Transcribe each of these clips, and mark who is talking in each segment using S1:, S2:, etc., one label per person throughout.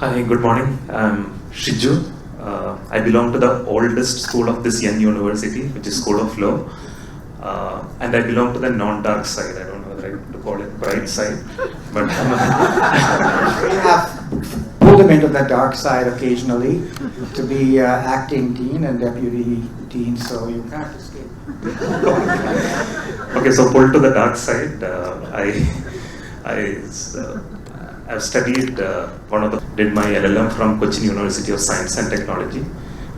S1: Hi, good morning. I'm Shiju. I belong to the oldest school of this young university, which is School of Law. And I belong to the non-dark side. I don't know whether I to call it bright side, but
S2: We have pulled him into the dark side occasionally to be acting dean and deputy dean, so you can't escape.
S1: okay. So pulled to the dark side. I've studied did my LLM from Cochin University of Science and Technology.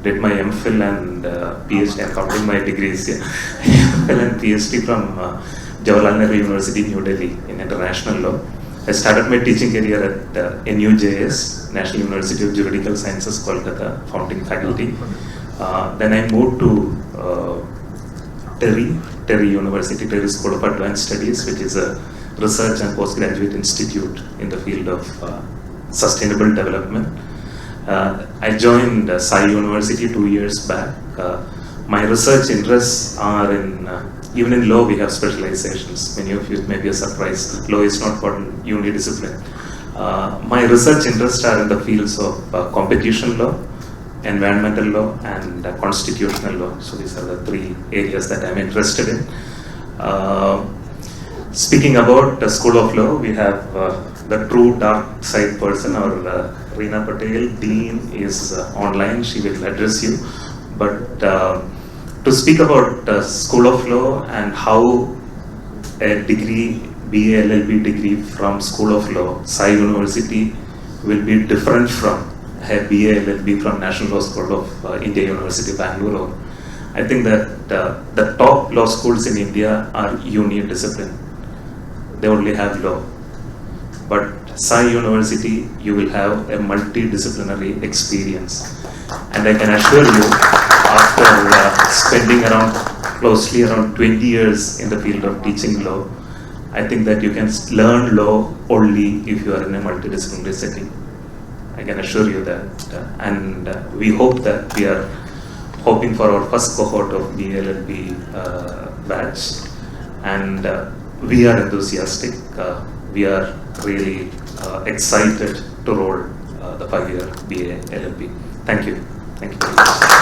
S1: Did my MPhil and PhD. I'm counting my degrees here. MPhil and PhD from Jawaharlal Nehru University, New Delhi, in international law. I started my teaching career at NUJS, National University of Juridical Sciences, Kolkata, founding faculty. Then I moved to Terry University, Terry School of Advanced Studies, which is a research and postgraduate institute in the field of sustainable development. I joined Sai University 2 years back. My research interests are in, even in law we have specializations. Many of you may be a surprise. Law is not one uni-discipline. My research interests are in the fields of competition law, environmental law, and constitutional law. So these are the three areas that I'm interested in. Speaking about the School of Law, we have the true dark side person, our Reena Patel, Dean, is online. She will address you. But to speak about School of Law and how a degree, BA LLB degree from School of Law, Sai University, will be different from a BA LLB from National Law School of India University, Bangalore. I think that the top law schools in India are union discipline. They only have law. But Sai University, you will have a multidisciplinary experience. And I can assure you, after spending closely around 20 years in the field of teaching law, I think that you can learn law only if you are in a multidisciplinary setting. I can assure you that. And we hope that we are hoping for our first cohort of the LLB batch. And we are enthusiastic. We are really excited to roll the 5-year BA LLB. Thank you. Thank you very much.